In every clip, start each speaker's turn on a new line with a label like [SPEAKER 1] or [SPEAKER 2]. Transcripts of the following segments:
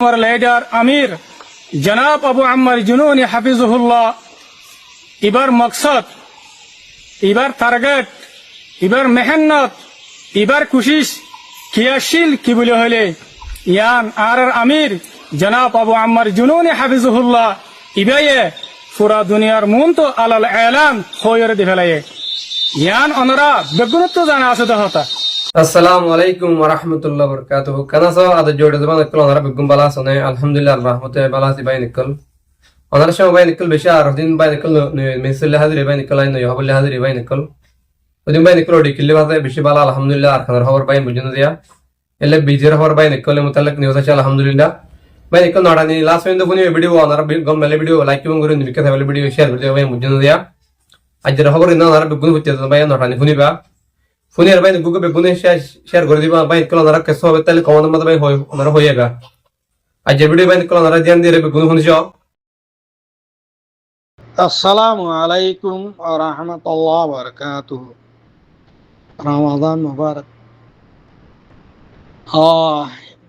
[SPEAKER 1] আমার লিডার আমির জনাব আবু আম্মার জুনুনি হাফিজুহুল্লাহ এবার মকসদ, এবার টার্গেট, এবার মেহনত, এবার কুশিস ক্রিয়াশীল কি বলে হলে ইয়ান আর আমির জনাব আবু আম্মার জুনুনি হাফিজুহুল্লাহ ইবাইয়ে পুরা দুনিয়ার মন তো আলাল এলান হয়ে দি ফেলাইয়ে ইয়ান অনরা বেগুনত্ব জানা আছে হতা।
[SPEAKER 2] আসসালামু আলাইকুম ওয়া রাহমাতুল্লাহি ওয়া বারাকাতুহু। কানাসো আদা জোড়ে জবান কল ওনারা বেগুম বালা সনে আলহামদুলিল্লাহ রহমতে বালা সি বাই নিকল ওনারা সব বাই নিকল বেশি আর দিন বাই নিকল মেসেল হাজির বাই নিকল আই নয় হবল হাজির বাই নিকল ওদিন বাই নিকল ডিকিলে বাজে বেশি বালা আলহামদুলিল্লাহ আর খানার খবর বাই বুঝুন দিয়া এলে বিজের খবর বাই নিকল মুতাল্লাক নিউজ আছে আলহামদুলিল্লাহ বাই নিকল নড়ানি লাস্ট পর্যন্ত কোন ভিডিও ওনারা গম মেলে ভিডিও লাইক এবং করে নিকে থাকলে ভিডিও শেয়ার করে দিও বাই বুঝুন দিয়া আজের খবর না ওনারা বেগুন হচ্ছে বাই নড়ানি শুনিবা ফোনের বাইরে গুগল বেগুনে শেয়ার করে দিবা বাইক কল ওনারা কেসো হবে তাহলে কমানোর মধ্যে হয় ওনারা হয়ে যাবে আজ যে ভিডিও বাইক কল ওনারা ধ্যান দিয়ে বেগুন শুনছো।
[SPEAKER 3] আসসালামু আলাইকুম ওয়া রাহমাতুল্লাহি ওয়া বারাকাতুহু। রমাদান মুবারক।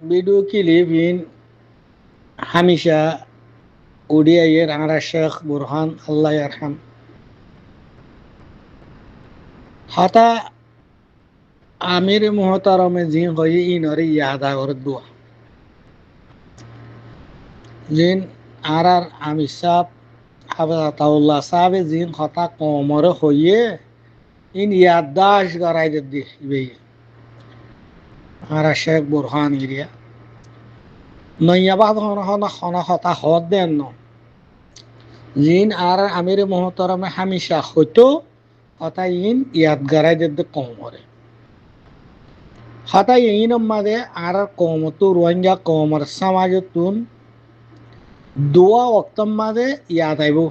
[SPEAKER 3] वीडियो की लिविन हमेशा उड़िया ये राणा शेख बुरहान अल्लाह यरहम हता आमिर मोहतरम जी होई इनरे याद आवर दुआ जिन आर आमिर साहब हाफिज़ाहुल्लाह साहब जिन हता कोमर होइए इन याददाश्त कराई दे बे आरा शेख बुरहान एरिया नैयाबाद होना खाना हता हद देन न जिन आर आमिर मोहतरम हमेशा होतो हता इन याद कराई दे कोमरे हता यहीन मादे आर कोमतो रोहिंग्या कोमर समाजतून दुआ वक्त मादे याद आइबो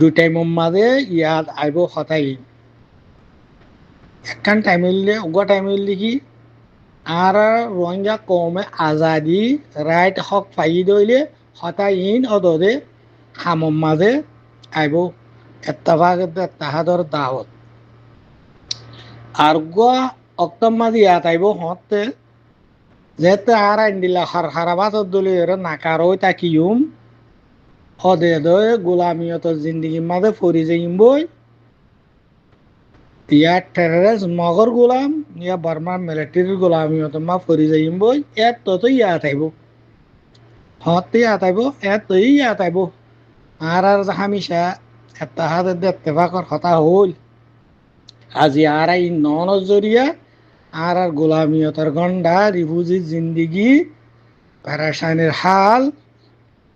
[SPEAKER 3] दु टाइम मादे याद आइबो हता इन एकखान टाइम ले उगा टाइम लिखी आर रोहिंग्या कोमे आजादी राइट हक फाई दइले हता इन अददे हाम मादे आइबो इत्तेफाक इत्तेहादर दावत আর অক্টোমাদি ইয়াত আইব হতে যেতে আর আইন্দিলা হারাবাত দলি নাকারই তাকিউম হদে দয় গোলামিয়ত জিন্দিগি মাঝে ফরি যাইম বই ইয়ার টেররিস্ট মগর গোলাম ইয়া বার্মা মিলিটারির গোলামিয়ত মা ফরি যাইম বই এত তো ইয়াত আইব হতে ইয়াত আইব এত ইয়াত আইব আর হামেশা ইত্তেহাদ ইত্তেফাকর কথা হল আজি আর এই নজরিয়া আর গোলামিয়তের গন্ডা রিফুজি জিন্দিগি প্যারাসানের হাল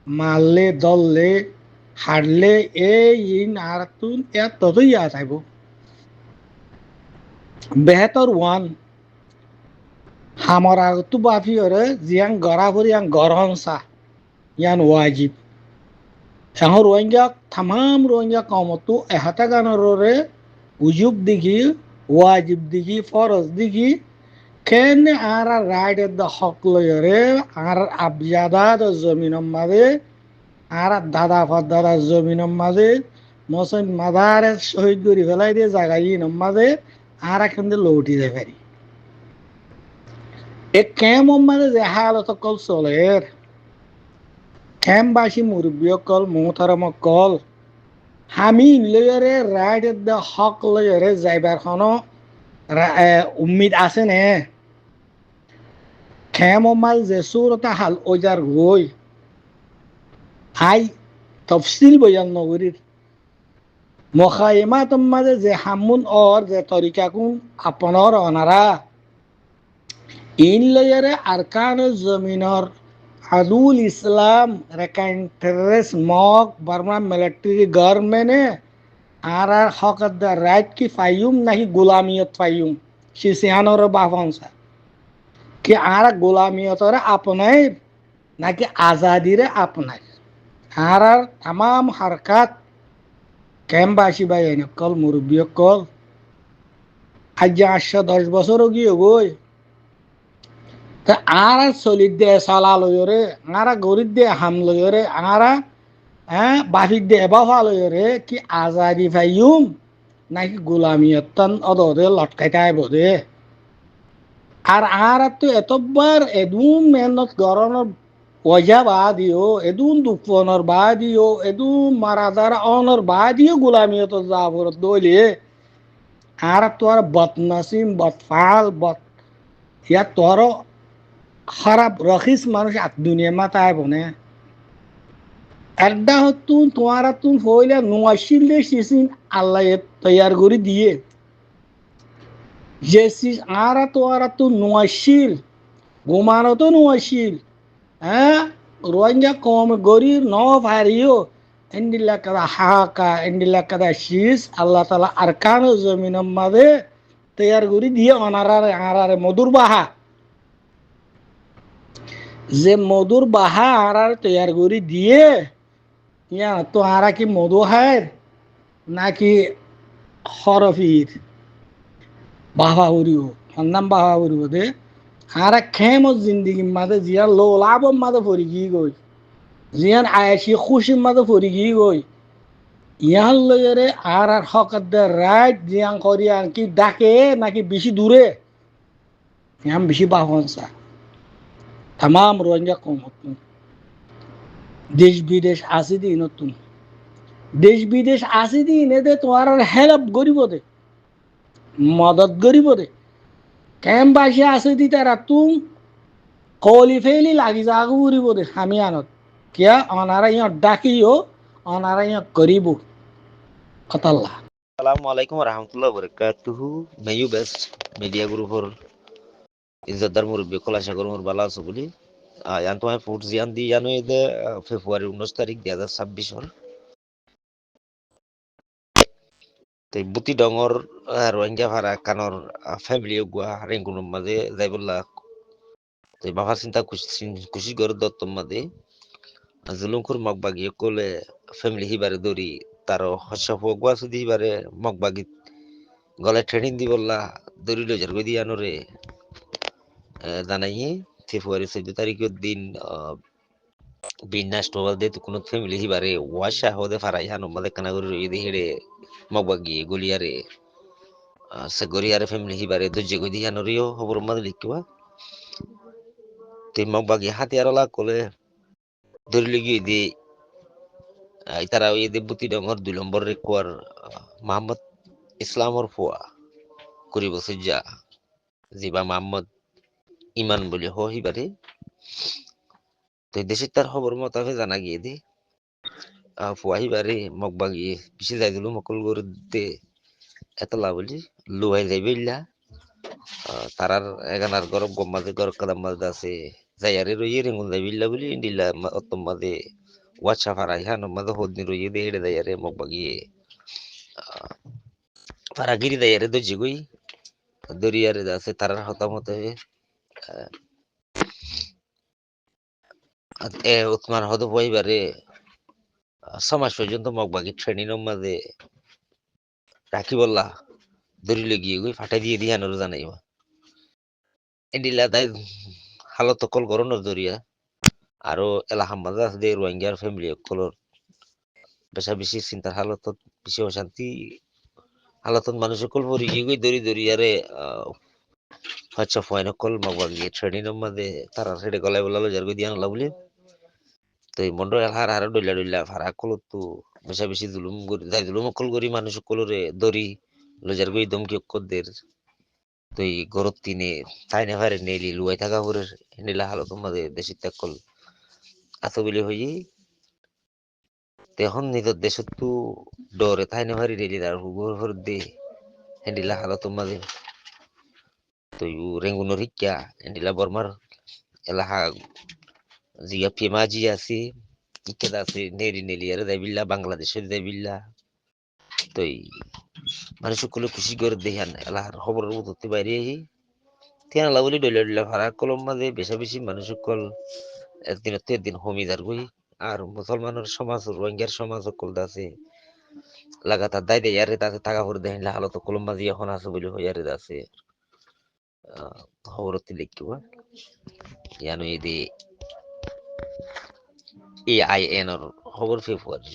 [SPEAKER 3] মারলে দললে হারলে এই আর তুন এত তো ইয়া চাইব বেহতর ওয়ান হামর আগতু বাফি ওরে জিয়াং গড়া ভরি আং গরহংসা ইয়ান ওয়াজিব এখন রোহিঙ্গা তামাম রোহিঙ্গা কমতো এহাতা গানরে উজুব দিঘি ওয়াজিব দিঘি ফরজ দিঘি কেন আর রাইট দ হক লয়রে আর আবজাদা জমিন মাঝে আর দাদা ফাদাদা জমিন মাঝে মসন মাদারে শহীদ করে ফেলাই দিয়ে জায়গায় মাঝে আর এখন লৌটি যায় পারি এ ক্যাম মাঝে যে হালত কল চলের ক্যাম্পবাসী মুরব্বী কল মোহতারম কল আমি লয়রে রাইট দ্য হক লয়রে যাইবার কোনো উম্মিদ আছে নে খেমাল যে সুরতা হাল ওজার গই আই তফসিল বয়ান নগরীর মখাইমাত মাঝে যে হামুন অর যে তরিকা কোন আপনার অনারা ইন লয়রে আরকান জমিনর আদুল ইসলাম রেকান্টারেস মক বার্মা মিলিটারি গভর্নমেন্টে আর হক দ্য রাইট কি ফাইম নাকি গোলামিয়ত ফাইম শিশিয়ানোর বাফংসা কি আর গোলামিয়তরে আপনাই নাকি আজাদিরে আপনাই আর তাম হারকাত ক্যাম্পবাসী বাই কল মুরব্বী কল আজ 810 বছর গিয়ে গই আর চলিত দে চালা লয়রে আর গরিব দে হাম লয়রে আর বাফিক দে এবাফা লয়রে কি আজাদি ফাইম নাকি গোলামিয়তন অদরে লটকাইতে আইব দে আর আর তো এতবার এদুন মেহনত গরনের ওজা বা দিও এদুন দুপনের বা দিও এদুন মারাদার অনর বা দিও গোলামিয়ত জাবরত দলিয়ে আর তো আর বদনসিম বদফাল বদ ইয়া তোর খারাপ রখিস মানুষ আর দুনিয়া মাথায় বনে একটা হতুন তোমার তুন হইলে নোয়াশিল দে সিসিন আল্লাহ তৈয়ার করে দিয়ে যে সিস আর তো নোয়াশিল ঘুমানো তো নোয়াশিল হ্যাঁ রোহিঙ্গা কম গরি ন ভারিও এন্ডিল্লা কাদা হাকা এন্ডিল্লা কাদা শীষ আল্লাহ তালা আরকান জমিন মাদে তৈয়ার করে দিয়ে অনারারে আরারে মধুর বাহা যে মধুর বাহা আরারে তৈয়ার করে দিয়ে ইয়া তো আরা কি মধু হায় নাকি হরফির বাহা উড়িও নাম বাহা উড়িও দে আরা খেম জিন্দিগি মাদে জিয়া লো লাভ মাদে ফরি গি গই জিয়ান আয়েশি খুশি মাদে ফরি গি গই ইয়ান লইরে আর হকদ্দের রাইট জিয়ান করি আর কি ডাকে নাকি বেশি দূরে ইয়ান বেশি বাহনসা তাম রোহিঙ্গা কম হতুন দেশ বিদেশ আসি দি নতুন দেশ বিদেশ আসি দি এনে তোমার হেল্প করিব দে মদত করিব দে কেম বাসে আসি দি তারা তুম কলি ফেলি লাগি যাগু উড়িব দে আমি আনত কিয়া অনারা ইয়ত ডাকিও অনারা ইয়ত করিব কথাল্লা
[SPEAKER 4] Assalamualaikum warahmatullahi wabarakatuh. Mayu best media group for ইজ্জতদার মুরব্বী খোলাসা করুন বালা আছে বলি ইয়ান তোমায় ফুট জিয়ান দি জানো এদে ফেব্রুয়ারি 19 তারিখ 2026 হল তাই বুতি ডঙর রোহিঙ্গা ভাড়া কানর ফ্যামিলি গুয়া রেঙ্গুনুর মাঝে যাইবল্লা তাই বাবা চিন্তা খুশি করে দত্তম মাঝে জুলুমকুর মগবাগি কলে ফ্যামিলি হিবারে দৌড়ি তার হস্যপ গুয়া সুদি হিবারে মগবাগি গলায় ট্রেনিং দি বললা দৌড়ি লজার গই দিয়ানো রে জানাইয়ে ফেব্রুয়ারি 14 তারিখের দিন বিন্যাস টোবাল দে কোনো ফ্যামিলি হিবারে ওয়াশা হদে ফারাই হানো মাদে কানা গরি রই হেড়ে মগবাগি গলিয়ারে সে গরিয়ারে ফ্যামিলি হিবারে দজ্জে গই দি হানো রিও খবর মাদে লিখবা তে মগবাগি হাতে আরলা কোলে ধরিলে গিয়ে দি তারা ওই দেবুতি ডঙ্গর 2 নম্বর রেকুয়ার মোহাম্মদ ইসলামর ফুয়া করি বছর যা জিবা মোহাম্মদ ইমান বলে হিবারে তো দেশের তার খবর মোতাবেক জানা গিয়ে দি ফুয়া হিবারে মগবাগি পিছিয়ে যাই দিল মকল করে দে এতলা বলি লুহাই যাইবে ইল্লা তারার এগানার গরম গম মাঝে গরম কাদাম মাঝে আছে যাইয়ারে রইয়ে রেঙ্গুন যাইবে ইল্লা বলি ইন্ডিল্লা অত্তম মাঝে ওয়াচ্ছা ফারাই হান মাঝে হদিন রইয়ে দে হেড়ে যাইয়ারে মগবাগি ফারাগিরি যাইয়ারে দজ্জি গই দরিয়ারে আছে তারার হতামতে উসমান হদ বইবারে সমাজ পর্যন্ত মগবাগি ট্রেনিং মাঝে রাখি বললা দরিলে গিয়ে গই ফাটাই দিয়ে দিয়ে আনোর জানাইবা এডিলা তাই হালত কল গরনের দরিয়া আরো এলাহাম মাঝে আছে রোহিঙ্গার ফ্যামিলি কলর বেশা বেশি চিন্তার হালত বেশি অশান্তি হালতত মানুষ কল পরি গিয়ে গই দরি দরিয়ারে আচ্ছা ফয়ন কল মগবাগি ট্রেনিং মাঝে তারা সেটা গলায় বলালো যার গই দিয়ে আনলা বলে তো এই মন্ডল হার হার ডইলা ডইলা ফারা কল তো বেশা বেশি জুলুম করি যাই জুলুম কল করি মানুষ কলরে দরি লজার গই দমকি অক্ষদের তো এই গরত তিনে তাই না ভারে নেলি লুয়াই থাকা পরে নেলা হালত মাঝে দেশি ত্যাগ কল আতবিলি হই এখন নিজের দেশত তো ডরে তাই না ভারি নেলি আর হুগর ভর দে হেন্ডিলা হালত মাঝে তো রেঙ্গুনোর হিক্কা হেন্ডিলা বর্মার এলাহা জিয়া পেমাজি আছে ইকেদা আছে নেরি নেলি আর দেবিল্লা বাংলাদেশের দেবিল্লা তো মানুষ সকলে খুশি করে দেখান এলাহার খবরের মতো বাইরে আহি তিয়ান লাবলি ডইলা ডইলা ভাড়া কলম মাঝে বেশা বেশি মানুষ সকল একদিন হমিদার গই আর মুসলমানের সমাজ রোহিঙ্গার সমাজ সকল আছে লাগাতার দায় দেয় ইয়ারে তাতে টাকা করে দেখেন হালত কলম মাঝে এখন আছে বলে হইয়ারে আছে খবরতি লিখিবা ইয়ানো এদি AIN খবর ফেব্রুয়ারি